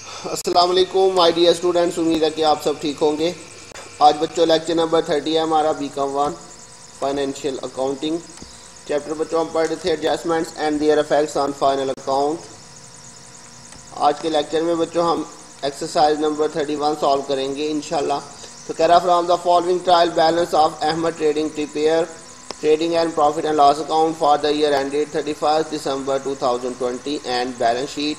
अस्सलाम वालेकुम my dear students, उम्मीद है कि आप सब ठीक होंगे। आज बच्चों लेक्चर नंबर 30 है हमारा बीकॉम 1 फाइनेंशियल अकाउंटिंग चैप्टर। बच्चों हम पढ़ रहे थे adjustments and there effects on final account. आज के लेक्चर में बच्चों हम एक्सरसाइज नंबर 31 सॉल्व करेंगे इंशाल्लाह। तो कह रहा from the following trial balance of Ahmed trading prepare trading and profit and loss account for the year ended 31 December 2020 and balance sheet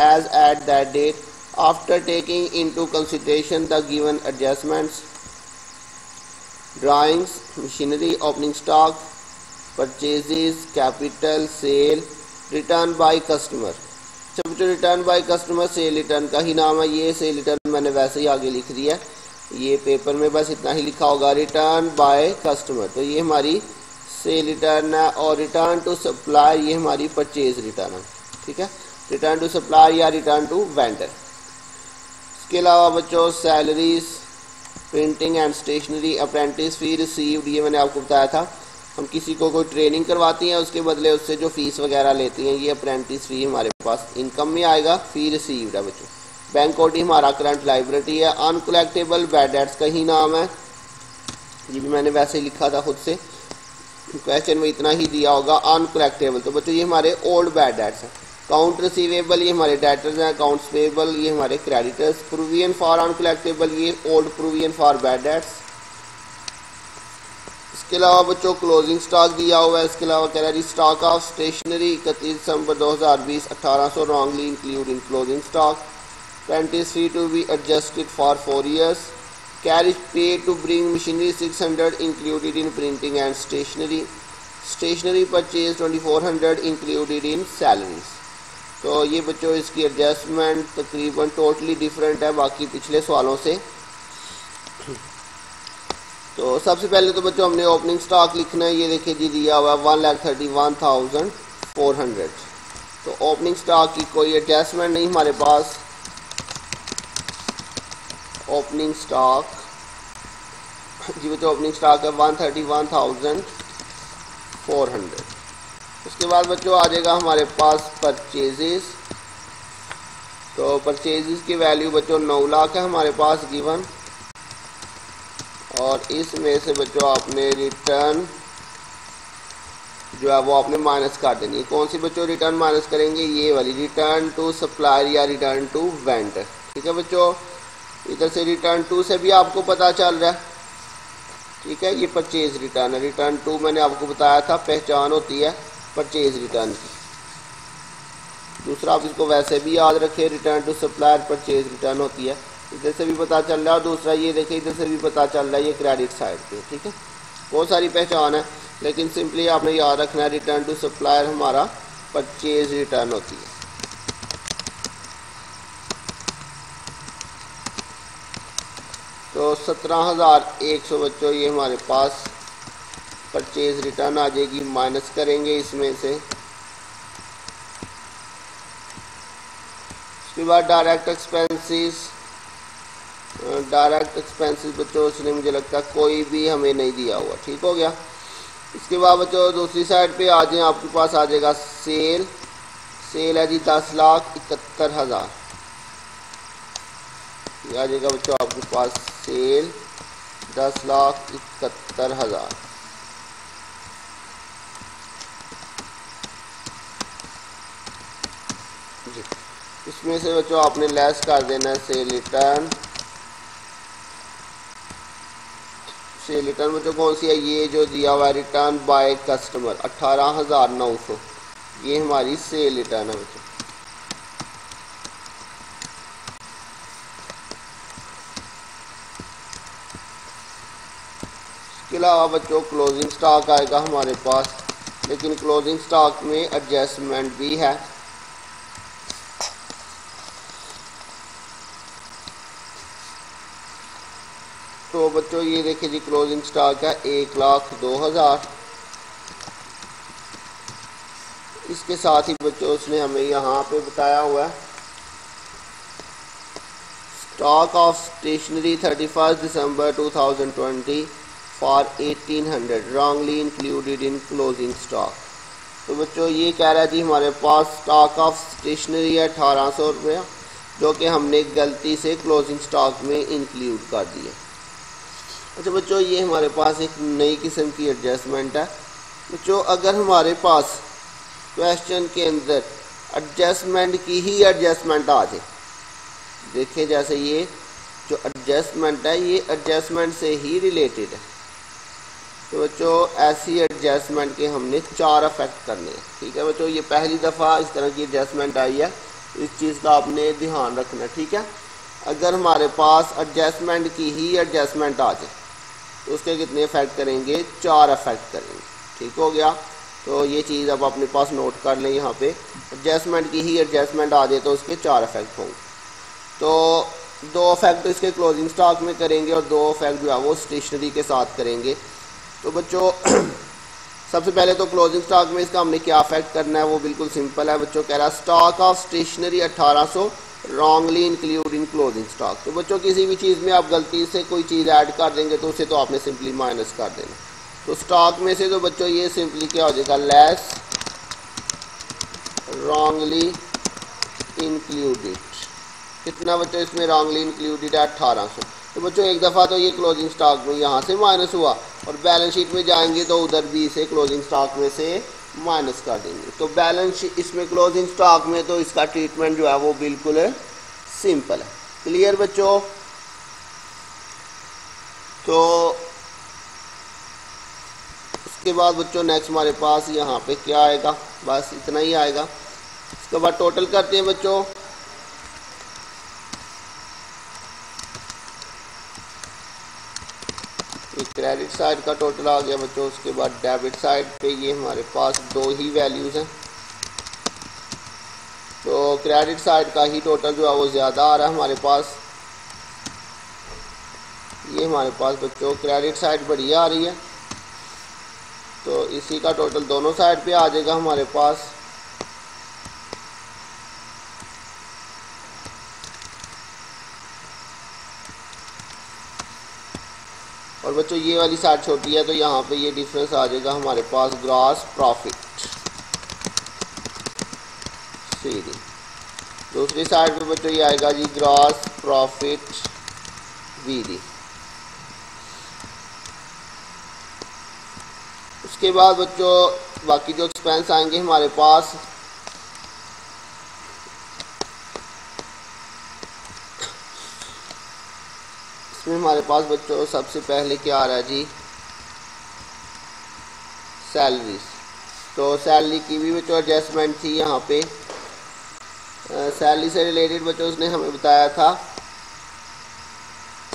as at that date after taking into consideration the given adjustments, drawings, machinery, opening stock, purchases, capital, sale, return by customer। सब जो return by customer cell return का ही नाम है। ये cell return मैंने वैसे ही आगे लिख दिया, ये पेपर में बस इतना ही लिखा होगा रिटर्न बाय कस्टमर। तो ये हमारी सेल रिटर्न है और रिटर्न टू सप्लायर ये हमारी परचेज रिटर्न है। ठीक है, रिटर्न टू सप्लायर या रिटर्न टू वेंडर। इसके अलावा बच्चों salaries, printing and stationery, apprentice fee received, ये मैंने आपको बताया था। हम किसी को कोई ट्रेनिंग करवाती हैं उसके बदले उससे जो फीस वगैरह लेती हैं, ये अप्रेंटिस फी हमारे पास इनकम में आएगा। फी रिसीव्ड है बच्चों। बैंक ओडी हमारा करंट लाइबिलिटी है। अनकलेक्टेबल बैड डेट्स का ही नाम है, ये भी मैंने वैसे ही लिखा था खुद से, क्वेश्चन में इतना ही दिया होगा अनकलेक्टेबल। तो बच्चों ये हमारे ओल्ड बैड डेट्स हैं। अकाउंट रिसीवेबल ये हमारे डेटर्स हैं। अकाउंट्स पेबल ये हमारे क्रेडिटर्स। प्रोविजन फॉर अनकलेक्टेबल ये old provision for bad debts. इसके अलावा बच्चों क्लोजिंग स्टॉक दिया हुआ है। इसके अलावा कह रहा है stock of stationery 31 December 2020 1800 wrongly include in closing stock. Apprentice fee to be adjusted for 4 years। Carriage pay to bring machinery 600 included in printing and stationery. Stationery purchase 2400 included in salaries. तो ये बच्चों इसकी adjustment तकरीबन totally different है बाकी पिछले सवालों से। तो सबसे पहले तो बच्चों हमने ओपनिंग स्टॉक लिखना है। ये देखिए जी दिया हुआ 1,31,400। तो ओपनिंग स्टॉक की कोई एडजस्टमेंट नहीं हमारे पास। ओपनिंग स्टॉक जी बच्चों ओपनिंग स्टॉक है 131,400। उसके बाद बच्चों आ जाएगा हमारे पास परचेजेस। तो परचेजेस की वैल्यू बच्चों 9 लाख है हमारे पास गिवन। और इसमें से बच्चों आपने रिटर्न जो है वो आपने माइनस कर देनी है। कौन सी बच्चों रिटर्न माइनस करेंगे? ये वाली, रिटर्न टू सप्लायर या रिटर्न टू वेंडर। ठीक है बच्चों, इधर से रिटर्न टू से भी आपको पता चल रहा है। ठीक है, ये परचेज रिटर्न है। रिटर्न टू मैंने आपको बताया था पहचान होती है परचेज रिटर्न की। दूसरा आप इसको वैसे भी याद रखें, return to supplier purchase return होती है। इधर से भी पता चल रहा है और दूसरा ये देखिए इधर से भी पता चल रहा है, ये क्रेडिट साइड पे। ठीक है, बहुत सारी पहचान है लेकिन सिंपली आपने याद रखना है रिटर्न टू सप्लायर हमारा परचेज रिटर्न होती है। तो 17,100 बच्चों ये हमारे पास परचेज रिटर्न आ जाएगी। माइनस करेंगे इसमें से। उसके बाद डायरेक्ट एक्सपेंसेस। डायरेक्ट एक्सपेंसेस बच्चों उसने मुझे लगता है कोई भी हमें नहीं दिया हुआ। ठीक हो गया। इसके बाद बच्चों दूसरी साइड पे आ जाए, आपके पास आ जाएगा सेल। सेल है जी 10,71,000। ये आ जाएगा बच्चों आपके पास सेल 10,71,000। इसमें से बच्चों आपने लेस कर देना है सेल रिटर्न। सेल रिटर्न बच्चों कौन सी है? ये जो दिया हुआ है रिटर्न बाय कस्टमर 18,900, ये हमारी सेल रिटर्न है बच्चों। इसके अलावा बच्चों क्लोजिंग स्टॉक आएगा हमारे पास, लेकिन क्लोजिंग स्टॉक में एडजस्टमेंट भी है। तो बच्चों ये देखिए जी क्लोजिंग स्टॉक है 1,02,000। इसके साथ ही बच्चों उसने हमें यहाँ पे बताया हुआ है stock of stationery 31 December 2020 for 1,800 wrongly included in closing stock. तो बच्चों ये कह रहा है जी हमारे पास स्टॉक ऑफ स्टेशनरी है 1800 रुपया जो कि हमने गलती से क्लोजिंग स्टॉक में इंक्लूड कर दिया। अच्छा बच्चों, ये हमारे पास एक नई किस्म की एडजस्टमेंट है। बच्चों, अगर हमारे पास क्वेश्चन के अंदर एडजस्टमेंट की ही एडजस्टमेंट आ जाए, देखिए जैसे ये जो एडजस्टमेंट है ये एडजस्टमेंट से ही रिलेटेड है, तो बच्चों ऐसी एडजस्टमेंट के हमने 4 इफेक्ट करने हैं। ठीक है बच्चों, ये पहली दफ़ा इस तरह की एडजस्टमेंट आई है, इस चीज़ का आपने ध्यान रखना। ठीक है, अगर हमारे पास एडजस्टमेंट की ही एडजस्टमेंट आ जाए तो उसके कितने इफेक्ट करेंगे, 4 इफेक्ट करेंगे। ठीक हो गया, तो ये चीज़ अब अपने पास नोट कर लें। यहाँ पे एडजस्टमेंट की ही एडजस्टमेंट आ जाए तो उसके 4 इफेक्ट होंगे। तो 2 इफेक्ट इसके क्लोजिंग स्टॉक में करेंगे और 2 इफेक्ट जो है वो स्टेशनरी के साथ करेंगे। तो बच्चों सबसे पहले तो क्लोजिंग स्टॉक में इसका हमने क्या इफेक्ट करना है, वो बिल्कुल सिंपल है। बच्चों कह रहा है stock of stationery 1800 wrongly include in closing stock. तो बच्चों किसी भी चीज़ में आप गलती से कोई चीज़ ऐड कर देंगे तो उसे तो आपने सिंपली माइनस कर देना। तो स्टॉक में से तो बच्चों ये सिंपली क्या हो जाएगा, लेस रॉन्गली इंक्लूडेड। कितना बच्चों इसमें रॉन्गली इंक्लूडेड है, 1800। तो बच्चों एक दफ़ा तो ये क्लोजिंग स्टॉक में यहाँ से माइनस हुआ और बैलेंस शीट में जाएंगे तो उधर भी इसे क्लोजिंग स्टॉक में से माइनस कर देंगे। तो बैलेंस शीट इसमें क्लोजिंग स्टॉक में तो इसका ट्रीटमेंट जो है वो बिल्कुल सिंपल है। क्लियर बच्चों? तो उसके बाद बच्चों नेक्स्ट हमारे पास यहाँ पे क्या आएगा, बस इतना ही आएगा। उसके बाद टोटल करते हैं बच्चों। ये क्रेडिट साइड का टोटल आ गया बच्चों। उसके बाद डेबिट साइड पे ये हमारे पास 2 ही वैल्यूज़ हैं, तो क्रेडिट साइड का ही टोटल जो है वो ज़्यादा आ रहा है हमारे पास। ये हमारे पास बच्चों क्रेडिट साइड बढ़िया आ रही है, तो इसी का टोटल दोनों साइड पे आ जाएगा हमारे पास। और बच्चों ये वाली साइड छोटी है तो यहाँ पे ये डिफरेंस आ जाएगा हमारे पास ग्रॉस प्रॉफिट सीधी। दूसरी साइड पे बच्चों ये आएगा जी ग्रॉस प्रॉफिट वीडी। उसके बाद बच्चों बाकी जो एक्सपेंस आएंगे हमारे पास, इसमें हमारे पास बच्चों सबसे पहले क्या आ रहा है जी, सैलरीज। तो सैलरी की भी बच्चों एडजस्टमेंट थी यहाँ पे। सैलरी से रिलेटेड बच्चों उसने हमें बताया था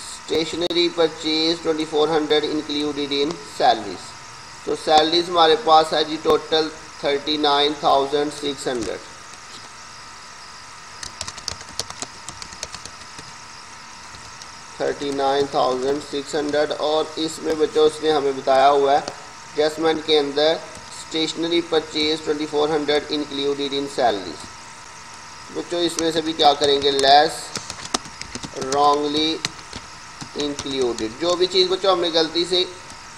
stationery purchase 2400 included in salaries. तो सैलरीज हमारे पास है जी टोटल 39,600। और इसमें बच्चों उसने हमें बताया हुआ है एडजस्टमेंट के अंदर stationery purchase 2400 included in salaries. बच्चों इसमें से भी क्या करेंगे, लेस रॉन्गली इंक्लूडेड। जो भी चीज़ बच्चों हमने गलती से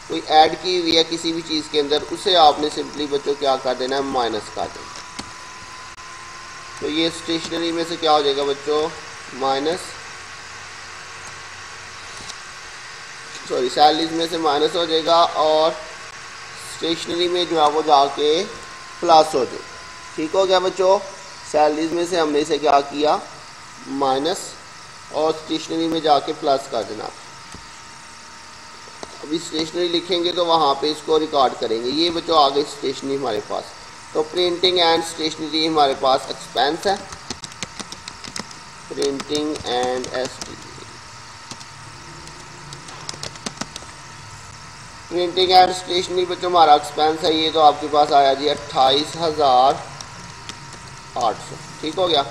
कोई ऐड की हुई है किसी भी चीज़ के अंदर, उसे आपने सिंपली बच्चों क्या कर देना है, माइनस कर देना। तो ये स्टेशनरी में से क्या हो जाएगा बच्चों, माइनस, सॉरी सैलरीज में से माइनस हो जाएगा और स्टेशनरी में जो है वो जाके प्लस हो जाएगा। ठीक हो गया बच्चों? सैलरीज में से हमने इसे क्या किया, माइनस, और स्टेशनरी में जाके प्लस कर देना। अभी स्टेशनरी लिखेंगे तो वहाँ पे इसको रिकॉर्ड करेंगे। ये बच्चों आ गई स्टेशनरी हमारे पास। तो प्रिंटिंग एंड स्टेशनरी हमारे पास एक्सपेंस है, printing and printing and stationery बच्चों हमारा एक्सपेंस है। ये तो आपके पास आया जी 28,800। ठीक हो गया।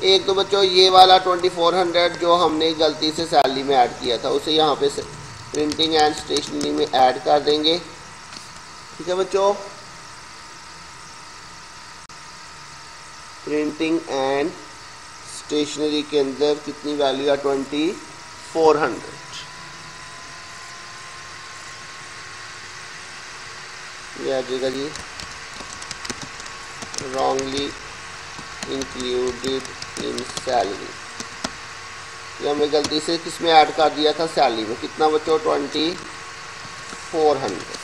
एक तो बच्चों ये वाला 2400 जो हमने गलती से सैलरी में ऐड किया था उसे यहाँ पे प्रिंटिंग एंड स्टेशनरी में ऐड कर देंगे। ठीक है बच्चों? प्रिंटिंग एंड स्टेशनरी के अंदर कितनी वैल्यू है, 2400। ये आ जाएगा जी रॉन्गली इंक्लूडेड इन सैलरी। ये हमने गलती से किस में ऐड कर दिया था, सैलरी में। कितना बच्चों, 2400।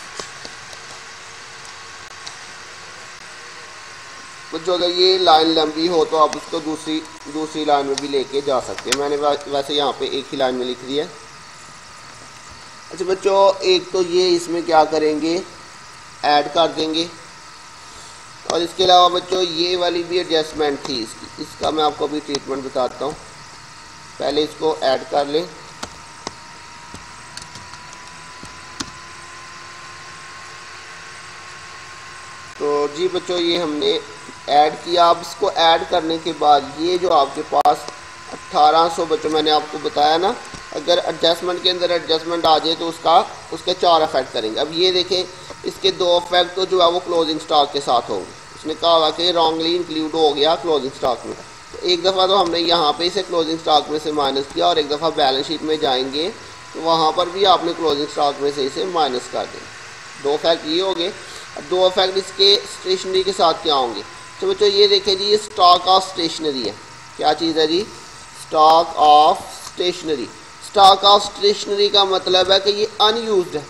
बच्चों अगर ये लाइन लंबी हो तो आप उसको दूसरी लाइन में भी लेके जा सकते हैं। मैंने वैसे यहाँ पे एक ही लाइन में लिख दिया। अच्छा बच्चों, एक तो ये इसमें क्या करेंगे, ऐड कर देंगे। और इसके अलावा बच्चों ये वाली भी एडजस्टमेंट थी इसका मैं आपको अभी ट्रीटमेंट बताता हूँ। पहले इसको ऐड कर लें। तो जी बच्चों ये हमने ऐड किया। अब इसको ऐड करने के बाद ये जो आपके पास 1800 बच्चों मैंने आपको बताया ना, अगर एडजस्टमेंट के अंदर एडजस्टमेंट आ जाए तो उसके 4 इफेक्ट करेंगे। अब ये देखें, इसके 2 इफेक्ट तो जो है वो क्लोजिंग स्टॉक के साथ होंगे। उसने कहा हुआ कि रॉन्गली इंक्लूड हो गया क्लोजिंग स्टॉक में। तो एक दफ़ा तो हमने यहाँ पे इसे क्लोजिंग स्टॉक में से माइनस किया, और एक दफ़ा बैलेंस शीट में जाएंगे तो वहाँ पर भी आपने क्लोजिंग स्टॉक में से इसे माइनस कर दें। 2 इफेक्ट ये हो गए। अब 2 इफेक्ट इसके स्टेशनरी के साथ क्या होंगे। तो बच्चों ये देखें जी, ये स्टॉक ऑफ स्टेशनरी है। क्या चीज़ है जी, stock of stationery. Stock of stationery का मतलब है कि ये अनयूज्ड है।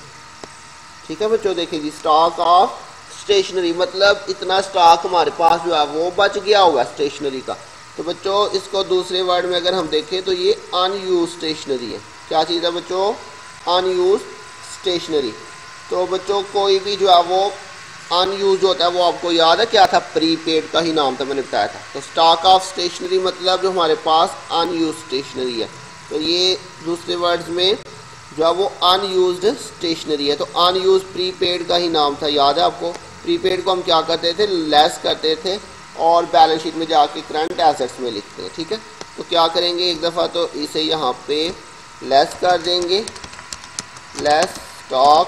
ठीक है बच्चों, देखिए जी, स्टॉक ऑफ स्टेशनरी मतलब इतना स्टॉक हमारे पास जो है वो बच गया हुआ स्टेशनरी का। तो बच्चों इसको दूसरे वर्ड में अगर हम देखें तो ये अनयूज स्टेशनरी है। क्या चीज़ है बच्चों, अनयूज स्टेशनरी। तो बच्चों कोई भी जो है वो अनयूज होता है, वो आपको याद है क्या था, प्रीपेड का ही नाम था, मैंने बताया था। तो स्टॉक ऑफ स्टेशनरी मतलब जो हमारे पास अनयूज स्टेशनरी है। तो ये दूसरे वर्ड्स में जो है वो अनयूज्ड स्टेशनरी है। तो अनयूज प्रीपेड का ही नाम था, याद है आपको। प्रीपेड को हम क्या करते थे, लेस करते थे और बैलेंस शीट में जाके करंट एसेट्स में लिखते हैं। ठीक है, तो क्या करेंगे, एक दफ़ा तो इसे यहाँ पे लेस कर देंगे, लेस स्टॉक,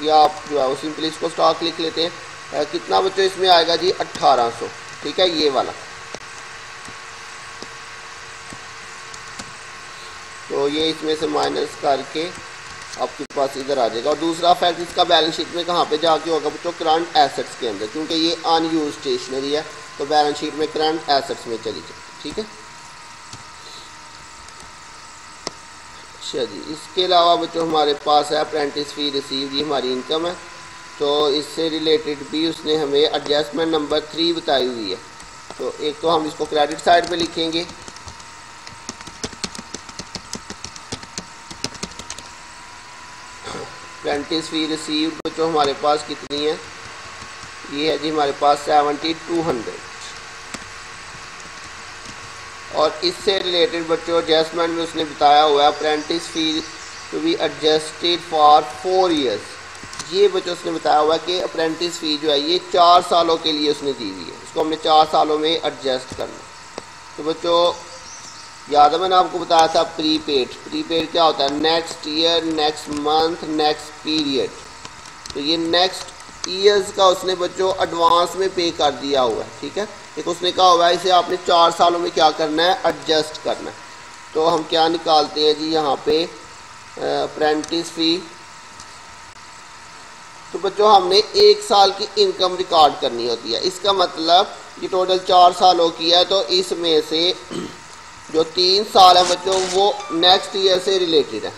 या आप जो है वो सिंपली इसको स्टॉक लिख लेते हैं। कितना बच्चों इसमें आएगा जी, 1800। ठीक है, ये वाला। तो ये इसमें से माइनस करके आपके पास इधर आ जाएगा। और दूसरा फैक्ट इसका बैलेंस शीट में कहाँ पे जाके होगा बच्चों, करंट एसेट्स के अंदर, क्योंकि ये अनयूज स्टेशनरी है। तो बैलेंस शीट में करंट एसेट्स में चली जाए। ठीक है, अच्छा जी। इसके अलावा बच्चों हमारे पास है अप्रेंटिस फी रिसीव, ये हमारी इनकम है। तो इससे रिलेटेड भी उसने हमें एडजस्टमेंट नंबर 3 बताई हुई है। तो एक तो हम इसको क्रेडिट साइड पे लिखेंगे, अप्रेंटिस फी रिसीव बच्चों हमारे पास कितनी है, ये है जी हमारे पास 7200। और इससे रिलेटेड बच्चों एडजस्टमेंट में उसने बताया हुआ है apprentice fee to be adjusted for 4 years. ये बच्चों उसने बताया हुआ है कि अप्रेंटिस फी जो है ये 4 सालों के लिए उसने दी हुई है। इसको हमने 4 सालों में एडजस्ट करना। तो बच्चों याद है मैंने आपको बताया था प्रीपेड। प्रीपेड क्या होता है, next year, next month, next period. तो ये नेक्स्ट ईयर्स का उसने बच्चों एडवांस में पे कर दिया हुआ है। ठीक है, एक उसने कहा हुआ है इसे आपने 4 सालों में क्या करना है, एडजस्ट करना है। तो हम क्या निकालते हैं जी यहाँ पे, अप्रेंटिस फी। तो बच्चों हमने 1 साल की इनकम रिकॉर्ड करनी होती है। इसका मतलब ये टोटल 4 सालों की है। तो इसमें से जो 3 साल है बच्चों वो नेक्स्ट ईयर से रिलेटेड है।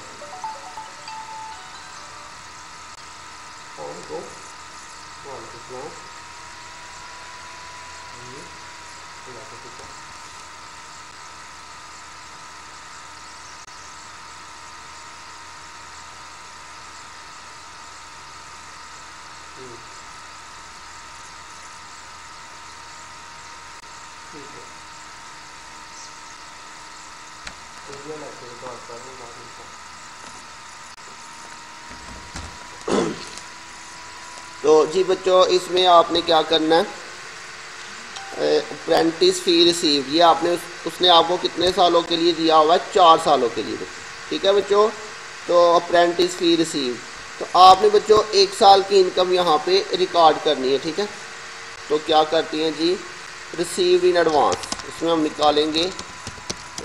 तो जी बच्चों इसमें आपने क्या करना है, अप्रेंटिस फी रिसीव, ये आपने उसने आपको कितने सालों के लिए दिया हुआ है, 4 सालों के लिए बच्चों। ठीक है बच्चों, तो अप्रेंटिस फी रिसीव, तो आपने बच्चों 1 साल की इनकम यहाँ पे रिकॉर्ड करनी है। ठीक है, तो क्या करती हैं जी, रिसीव्ड इन एडवांस, इसमें हम निकालेंगे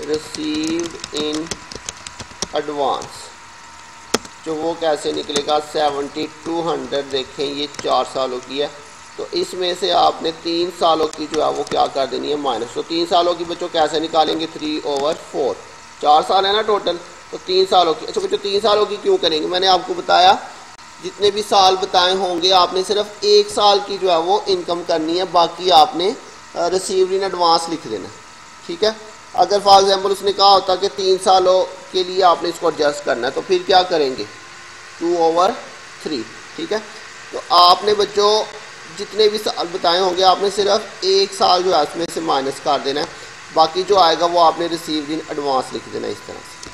रिसीव्ड इन एडवांस। जो वो कैसे निकलेगा, 7200 देखें ये 4 सालों की है। तो इसमें से आपने 3 सालों की जो है वो क्या कर देनी है माइनस। तो 3 सालों की बच्चों कैसे निकालेंगे, 3/4, 4 साल है ना टोटल, तो 3 सालों की। अच्छा बच्चों 3 सालों की क्यों करेंगे, मैंने आपको बताया जितने भी साल बताए होंगे आपने सिर्फ 1 साल की जो है वो इनकम करनी है, बाकी आपने रिसीव्ड इन एडवांस लिख देना, ठीक है। अगर फॉर एग्जांपल उसने कहा होता कि 3 सालों के लिए आपने इसको एडजस्ट करना है, तो फिर क्या करेंगे 2/3, ठीक है। तो आपने बच्चों जितने भी साल बताए होंगे आपने सिर्फ 1 साल जो है उसमें से माइनस कर देना है, बाकी जो आएगा वो आपने रिसीव्ड इन एडवांस लिख देना इस तरह से।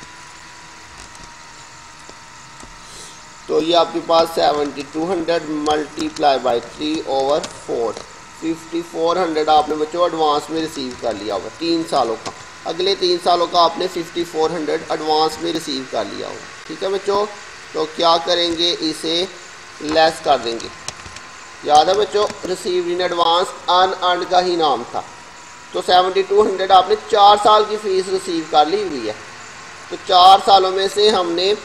तो ये आपके पास 7200 मल्टीप्लाई बाई 3/4, 5400 आपने बच्चों एडवांस में रिसीव कर लिया होगा 3 सालों का। अगले 3 सालों का आपने 5400 एडवांस में रिसीव कर लिया होगा, ठीक है बच्चों। तो क्या करेंगे, इसे लेस कर देंगे। याद है बच्चों रिसीव्ड इन एडवांस अनअर्न्ड का ही नाम था। तो 7200 आपने 4 साल की फीस रिसीव कर ली हुई है, तो 4 सालों में से हमने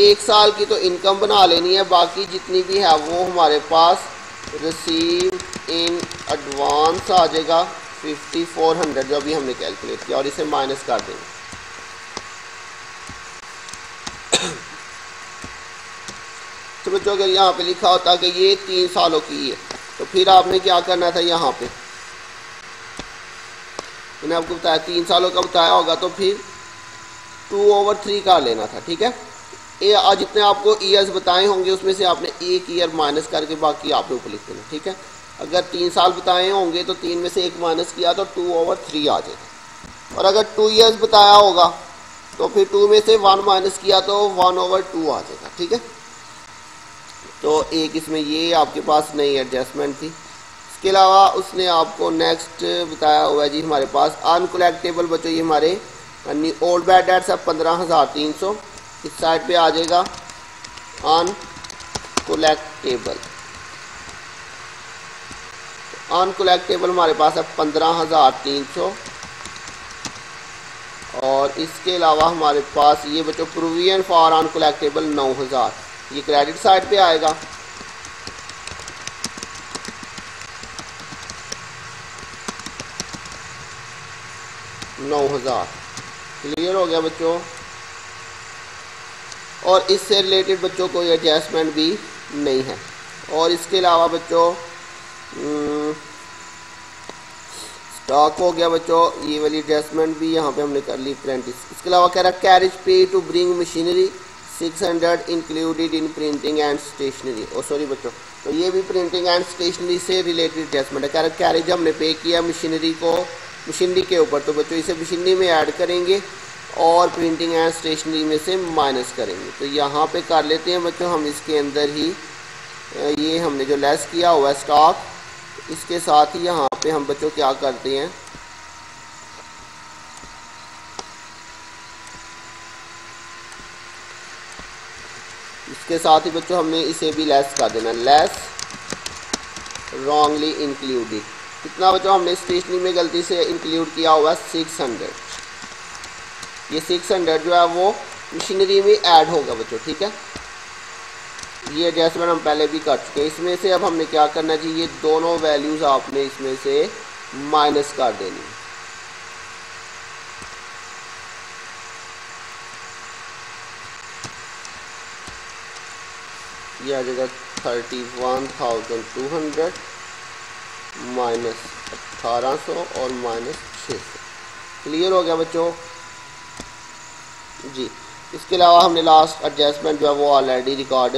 1 साल की तो इनकम बना लेनी है, बाकी जितनी भी है वो हमारे पास रिसीव्ड इन एडवांस आ जाएगा 5400 जो अभी हमने कैलकुलेट किया, और इसे माइनस कर देंगे। तो बच्चों अगर यहाँ पे लिखा होता कि ये 3 सालों की है, तो फिर आपने क्या करना था, यहाँ पे मैंने आपको बताया 3 सालों का बताया होगा, तो फिर 2/3 का लेना था, ठीक है। ये आज जितने आपको ईयर्स बताए होंगे उसमें से आपने 1 ईयर माइनस करके बाकी आपने ऊपर लिख देना, ठीक है। अगर 3 साल बताए होंगे तो 3 में से 1 माइनस किया तो 2/3 आ जाएगा, और अगर 2 ईयर्स बताया होगा तो फिर 2 में से 1 माइनस किया तो 1/2 आ जाएगा, ठीक है। तो एक इसमें ये आपके पास नई एडजस्टमेंट थी। इसके अलावा उसने आपको नेक्स्ट बताया हुआ है जी हमारे पास अनकलेक्टेबल बच्चों, ये हमारे ओल्ड बैड डेट्स अब 15,300 इस साइड पे आ जाएगा अनकलेक्टेबल। अनकलेक्टेबल हमारे पास अब 15,300, और इसके अलावा हमारे पास ये बच्चों प्रोविजन फॉर अनकलेक्टेबल 9,000, ये क्रेडिट साइड पे आएगा। क्लियर हो गया बच्चों। और इससे रिलेटेड बच्चों कोई एडजस्टमेंट भी नहीं है। और इसके अलावा बच्चों स्टॉक हो गया बच्चों, ये वाली एडजस्टमेंट भी यहाँ पे हमने कर ली अप्रेंटिस। इसके अलावा कह रहा carriage pay to bring machinery 600 included in printing and stationery. Oh sorry बच्चों, तो ये भी प्रिंटिंग एंड स्टेशनरी से रिलेटेड एडजस्टमेंट है। कह रहा कैरेज हमने पे किया मशीनरी को, मशीनरी के ऊपर, तो बच्चों इसे मशीनरी में ऐड करेंगे और प्रिंटिंग एंड स्टेशनरी में से माइनस करेंगे। तो यहाँ पे कर लेते हैं बच्चों हम इसके अंदर ही, ये हमने जो लेस किया हुआ है स्टॉक, इसके साथ ही यहाँ पे हम बच्चों क्या करते हैं, इसके साथ ही बच्चों हमने इसे भी लेस कर देना, लेस रॉन्गली इंक्लूडेड। कितना बच्चों हमने स्टेशनरी में गलती से इंक्लूड किया हुआ है 600, ये 600 जो है वो मशीनरी में ऐड होगा बच्चों, ठीक है। ये एडजस्टमेंट हम पहले भी कर चुके हैं। इसमें से अब हमने क्या करना चाहिए, ये दोनों वैल्यूज आपने इसमें से माइनस कर देनी है। ये आ जाएगा 31,200 माइनस 1800 और माइनस 600। क्लियर हो गया बच्चों जी। इसके अलावा हमने लास्ट एडजस्टमेंट जो है वो ऑलरेडी रिकॉर्ड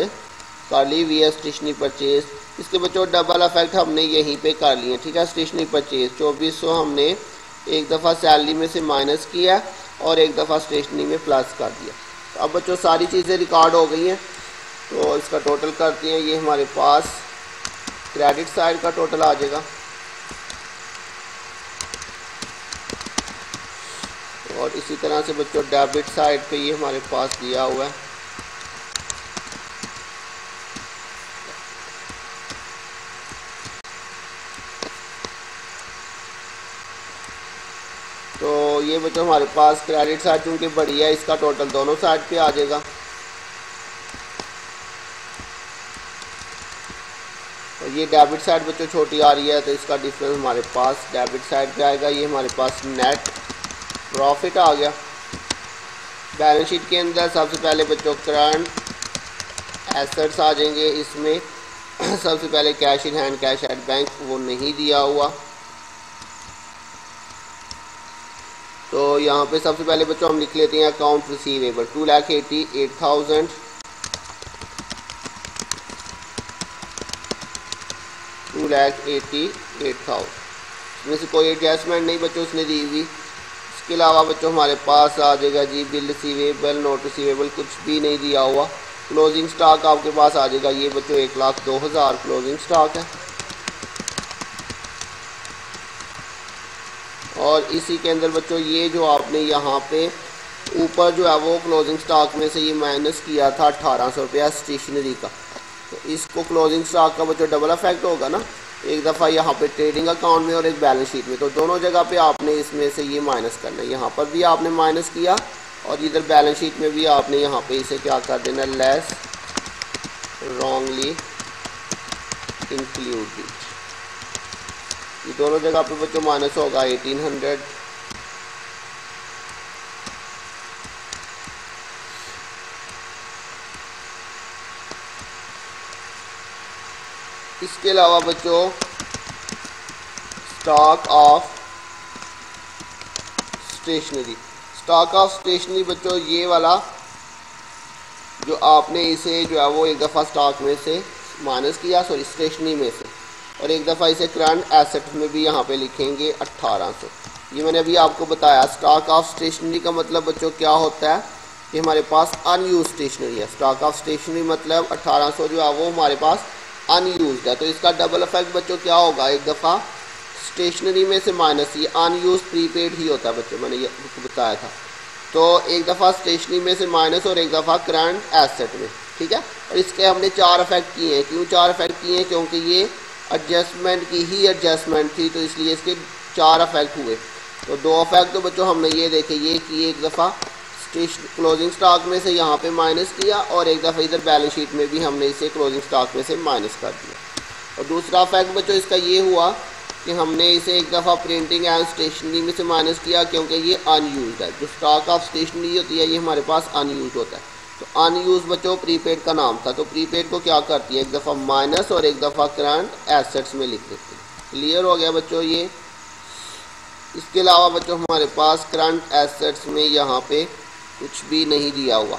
कर ली, वी स्टेशनरी परचेज। इसके बच्चों डबल इफेक्ट हमने यहीं पे कर लिए, ठीक है। स्टेशनरी परचेज 2400 हमने एक दफ़ा सैलरी में से माइनस किया और एक दफ़ा स्टेशनरी में प्लस कर दिया। तो अब बच्चों सारी चीज़ें रिकॉर्ड हो गई हैं, तो इसका टोटल करते हैं। ये हमारे पास क्रेडिट साइड का टोटल आ जाएगा, और इसी तरह से बच्चों डेबिट साइड पे ये हमारे पास दिया हुआ है। तो ये बच्चों हमारे पास क्रेडिट साइड चूँकि बड़ी है, इसका टोटल दोनों साइड पे आ जाएगा। तो ये डेबिट साइड बच्चों छोटी आ रही है, तो इसका डिफरेंस हमारे पास डेबिट साइड पे आएगा। ये हमारे पास नेट प्रॉफिट आ गया। बैलेंस शीट के अंदर सबसे पहले बच्चों करंट एसेट्स आ जाएंगे। इसमें सबसे पहले cash in hand, cash at bank, वो नहीं दिया हुआ। तो यहाँ पे सबसे पहले बच्चों हम लिख लेते हैं अकाउंट रिसीवेबल 2,88,000, 2,88,000। इसमें से कोई एडजस्टमेंट नहीं बच्चों उसने दी हुई। इसके अलावा बच्चों हमारे पास आ जाएगा जी बिल रिसीवेबल, नोट रिसीवेबल, कुछ भी नहीं दिया हुआ। क्लोजिंग स्टॉक आपके पास आ जाएगा, ये बच्चों 1,02,000 क्लोजिंग स्टॉक है। और इसी के अंदर बच्चों ये जो आपने यहाँ पे ऊपर जो है वो क्लोजिंग स्टॉक में से ये माइनस किया था 1,800 रुपया स्टेशनरी का, तो इसको क्लोजिंग स्टॉक का बच्चों डबल इफेक्ट होगा ना, एक दफ़ा यहाँ पे ट्रेडिंग अकाउंट में और एक बैलेंस शीट में, तो दोनों जगह पे आपने इसमें से ये माइनस करना है। यहाँ पर भी आपने माइनस किया और इधर बैलेंस शीट में भी आपने यहाँ पे इसे क्या कर देना, लेस रॉन्गली इंक्लूडेड। ये दोनों जगह पे बच्चों माइनस होगा 1,800। इसके अलावा बच्चों stock of stationery, stock of stationery बच्चों ये वाला जो आपने इसे जो है वो एक दफ़ा स्टॉक में से माइनस किया, सॉरी स्टेशनरी में से, और एक दफ़ा इसे करंट एसेट में भी यहाँ पे लिखेंगे 1,800। ये मैंने अभी आपको बताया। स्टॉक ऑफ स्टेशनरी का मतलब बच्चों क्या होता है कि हमारे पास अनयूज स्टेशनरी है। स्टॉक ऑफ स्टेशनरी मतलब 1,800 जो है वो हमारे पास अनयूज्ड है, तो इसका डबल इफेक्ट बच्चों क्या होगा, एक दफ़ा स्टेशनरी में से माइनस, ये अनयूज प्रीपेड ही होता है बच्चों, मैंने ये बताया था। तो एक दफ़ा स्टेशनरी में से माइनस और एक दफ़ा करंट एसेट में, ठीक है। और इसके हमने 4 इफेक्ट किए हैं। क्यों 4 इफेक्ट किए हैं, क्योंकि ये एडजस्टमेंट की ही एडजस्टमेंट थी, तो इसलिए इसके 4 इफेक्ट हुए। तो 2 इफेक्ट तो बच्चों हमने ये देखे, ये किए एक दफ़ा क्लोजिंग स्टॉक में से यहाँ पे माइनस किया, और एक दफ़ा इधर बैलेंस शीट में भी हमने इसे क्लोजिंग स्टॉक में से माइनस कर दिया। और दूसरा इफेक्ट बच्चों इसका ये हुआ कि हमने इसे एक दफ़ा प्रिंटिंग एंड स्टेशनरी में से माइनस किया, क्योंकि ये अनयूज्ड है। जो स्टॉक ऑफ स्टेशनरी होती है ये हमारे पास अनयूज्ड होता है। तो अनयूज बच्चों प्रीपेड का नाम था, तो प्रीपेड को क्या करती है, एक दफ़ा माइनस और एक दफ़ा करंट एसेट्स में लिख देते हैं। क्लियर हो गया बच्चों ये। इसके अलावा बच्चों हमारे पास करंट एसेट्स में यहाँ पे कुछ भी नहीं दिया हुआ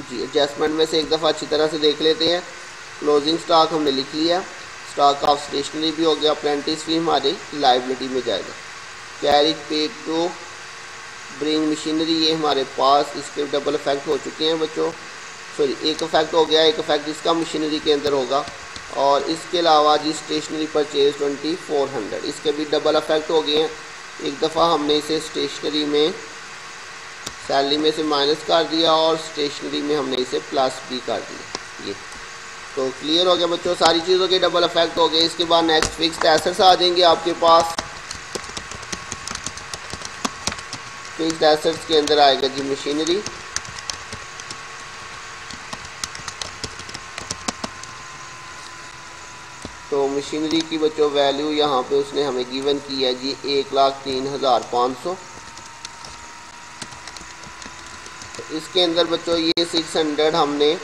जी। एडजस्टमेंट में से एक दफ़ा अच्छी तरह से देख लेते हैं। क्लोजिंग स्टॉक हमने लिख लिया, स्टॉक ऑफ स्टेशनरी भी हो गया, अप्रेंटिस फी हमारी लाइबिलिटी में जाएगा। Carriage paid to bring machinery ये हमारे पास, इसके डबल इफेक्ट हो चुके हैं बच्चों, सॉरी एक इफेक्ट हो गया, एक इफेक्ट इसका मशीनरी के अंदर होगा। और इसके अलावा जी स्टेशनरी परचेज 2,400, इसके भी डबल इफेक्ट हो गए हैं। एक दफ़ा हमने इसे स्टेशनरी में सैलरी में से माइनस कर दिया और स्टेशनरी में हमने इसे प्लस भी कर दिया। ये तो क्लियर हो गया बच्चों, सारी चीज़ों के डबल इफेक्ट हो गए। इसके बाद नेक्स्ट फिक्स्ड एसेट्स आ जाएंगे आपके पास। फिक्स्ड एसेट्स के अंदर आएगा जी मशीनरी, तो मशीनरी की बच्चों वैल्यू यहाँ पे उसने हमें गिवन की है जी 1,03,500। इसके अंदर बच्चों ये 600 हमने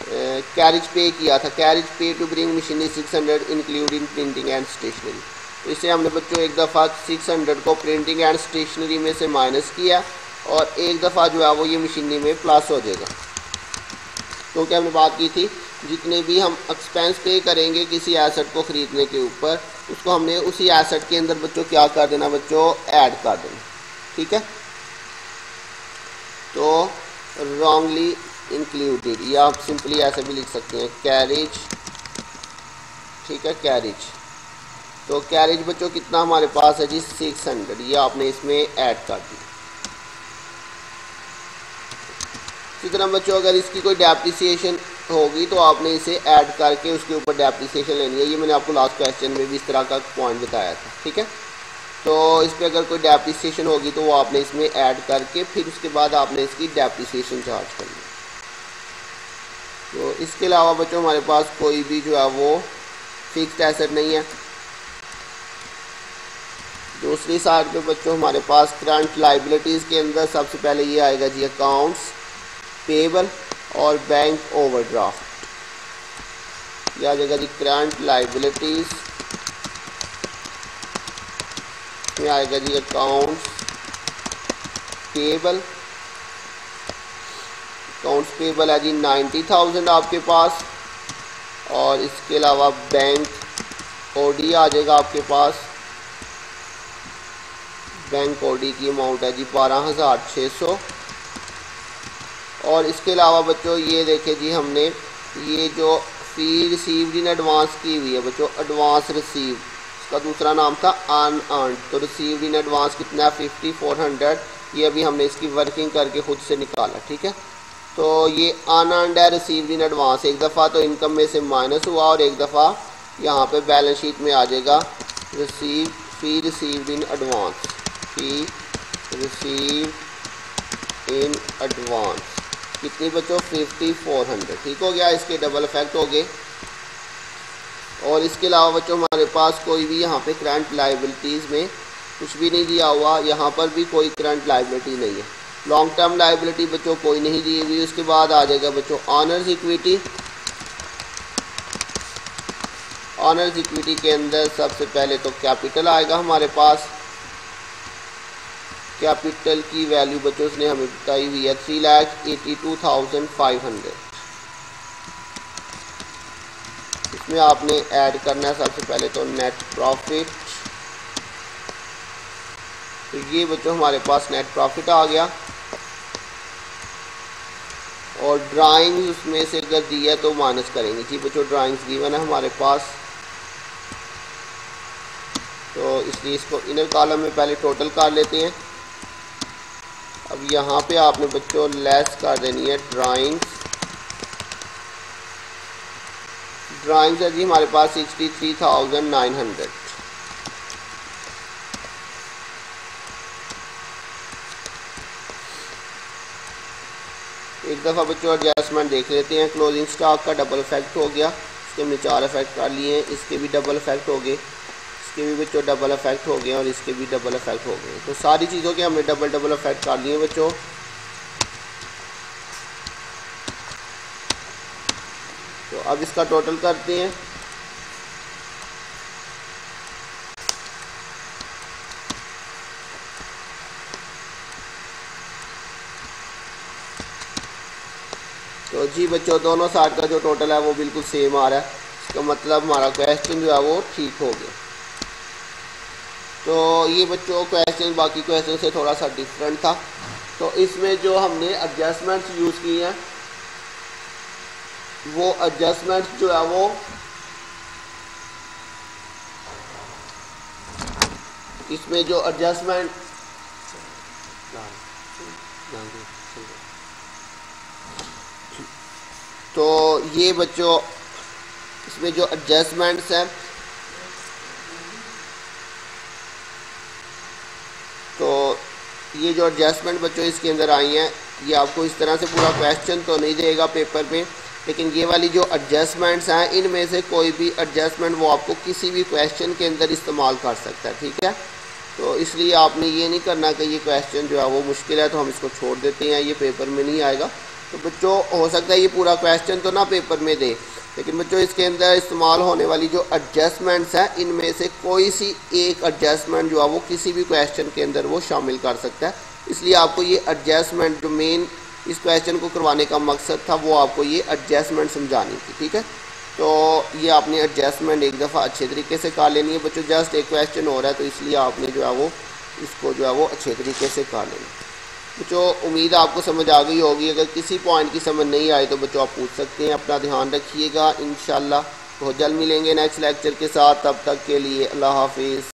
कैरिज पे किया था, carriage pay to bring machinery 600 including printing and stationery. तो इसे हमने बच्चों एक दफ़ा 600 को प्रिंटिंग एंड स्टेशनरी में से माइनस किया, और एक दफ़ा जो है वो ये मशीनरी में प्लस हो जाएगा। क्योंकि हमने बात की थी जितने भी हम एक्सपेंस पे करेंगे किसी एसेट को ख़रीदने के ऊपर, उसको हमने उसी एसेट के अंदर बच्चों क्या कर देना, बच्चों ऐड कर देना, ठीक है। तो रॉन्गली इंक्लूडेड, या आप सिंपली ऐसे भी लिख सकते हैं कैरिज, ठीक है, कैरिज। तो कैरिज बच्चों कितना हमारे पास है जी 600, ये आपने इसमें ऐड कर दिया। इसी तरह बच्चों अगर इसकी कोई डेप्रिसिएशन होगी तो आपने इसे ऐड करके उसके ऊपर डेप्रिसिएशन लेनी है। ये मैंने आपको लास्ट क्वेश्चन में भी इस तरह का पॉइंट बताया था, ठीक है। तो इस पर अगर कोई डेप्रिसिएशन होगी तो वो आपने इसमें ऐड करके फिर उसके बाद आपने इसकी डेप्रिसिएशन चार्ज करनी है। तो इसके अलावा बच्चों हमारे पास कोई भी जो है वो फिक्स्ड एसेट नहीं है। दूसरी साइड पे बच्चों हमारे पास करंट लाइबिलिटीज़ के अंदर सबसे पहले ये आएगा जी अकाउंट्स पेबल और बैंक ओवरड्राफ्ट। यह आ जाएगा जी करंट लाइबिलिटीज़ में आएगा जी अकाउंट्स पेबल। अकाउंट्स पेबल है जी 90,000 आपके पास, और इसके अलावा बैंक ओडी आ जाएगा आपके पास। बैंक ओडी की अमाउंट है जी 12,600। और इसके अलावा बच्चों ये देखें जी हमने ये जो फी रिसीव्ड इन एडवांस की हुई है बच्चों, एडवांस रिसीव, इसका दूसरा नाम था अनअर्न्ड। तो रिसीव्ड इन एडवांस कितना है 5400। ये अभी हमने इसकी वर्किंग करके खुद से निकाला, ठीक है। तो ये अनअर्न्ड है रिसीव्ड इन एडवांस, एक दफ़ा तो इनकम में से माइनस हुआ और एक दफ़ा यहाँ पे बैलेंस शीट में आ जाएगा फी received in advance, fee received in advance कितनी बच्चों 5400, ठीक हो गया। इसके डबल इफेक्ट हो गए। और इसके अलावा बच्चों हमारे पास कोई भी यहाँ पे करंट लाइबिलिटीज़ में कुछ भी नहीं दिया हुआ, यहाँ पर भी कोई करंट लाइबिलिटी नहीं है। लॉन्ग टर्म लाइबिलिटी बच्चों कोई नहीं दी हुई। उसके बाद आ जाएगा बच्चों ऑनर्स इक्विटी। ऑनर्स इक्विटी के अंदर सबसे पहले तो कैपिटल आएगा हमारे पास। कैपिटल की वैल्यू बच्चों उसने हमें बताई हुई है 3,82,500। इसमें आपने ऐड करना है सबसे पहले तो नेट प्रॉफिट। तो ये बच्चों हमारे पास नेट प्रॉफिट आ गया। और ड्राइंग्स उसमें से अगर दिया तो माइनस करेंगे जी बच्चों, ड्राइंग्स गिवन है हमारे पास, तो इसलिए इसको इनर कॉलम में पहले टोटल कर लेते हैं। अब यहाँ पे आपने बच्चों लेस कर देनी है ड्राइंग्स। ड्राइंग्स है जी हमारे पास 63,900। एक दफ़ा बच्चों एडजस्टमेंट देख लेते हैं। क्लोजिंग स्टॉक का डबल इफेक्ट हो गया, इसके हमने 4 इफेक्ट कर लिए हैं। इसके भी डबल इफेक्ट हो गए, इसके भी बच्चों डबल इफेक्ट हो गए, और इसके भी डबल इफेक्ट हो गए। तो सारी चीज़ों के हमने डबल इफेक्ट कर लिए बच्चों। तो अब इसका टोटल करते हैं। तो जी बच्चों दोनों साइड का जो टोटल है वो बिल्कुल सेम आ रहा है। इसका मतलब हमारा क्वेश्चन जो है वो ठीक हो गया। तो ये बच्चों क्वेश्चन बाकी क्वेश्चन से थोड़ा सा डिफरेंट था। तो इसमें जो हमने एडजस्टमेंट्स यूज़ किए हैं वो एडजस्टमेंट्स जो है वो इसमें जो एडजस्टमेंट तो ये बच्चों इसमें जो एडजस्टमेंट्स हैं तो ये जो एडजस्टमेंट बच्चों इसके अंदर आई हैं ये आपको इस तरह से पूरा क्वेश्चन तो नहीं देगा पेपर में, लेकिन ये वाली जो एडजस्टमेंट्स हैं इनमें से कोई भी एडजस्टमेंट वो आपको किसी भी क्वेश्चन के अंदर इस्तेमाल कर सकता है, ठीक है। तो इसलिए आपने ये नहीं करना कि ये क्वेश्चन जो है वो मुश्किल है तो हम इसको छोड़ देते हैं, ये पेपर में नहीं आएगा। तो बच्चों हो सकता है ये पूरा क्वेश्चन तो ना पेपर में दे, लेकिन बच्चों इसके अंदर इस्तेमाल होने वाली जो एडजस्टमेंट्स हैं इनमें से कोई सी एक एडजस्टमेंट जो है वो किसी भी क्वेश्चन के अंदर वो शामिल कर सकता है। इसलिए आपको ये एडजस्टमेंट जो मेन इस क्वेश्चन को करवाने का मकसद था वो आपको ये एडजस्टमेंट समझानी थी, ठीक है। तो ये आपने एडजस्टमेंट एक दफ़ा अच्छे तरीके से कर लेनी है बच्चों। जस्ट एक क्वेश्चन हो रहा है तो इसलिए आपने जो है वो इसको जो है वो अच्छे तरीके से कर लेना बच्चों। उम्मीद आपको समझ आ गई होगी। अगर किसी पॉइंट की समझ नहीं आई तो बच्चों आप पूछ सकते हैं। अपना ध्यान रखिएगा। इंशाल्लाह बहुत जल्द मिलेंगे नेक्स्ट लेक्चर के साथ। तब तक के लिए अल्लाह हाफिज़।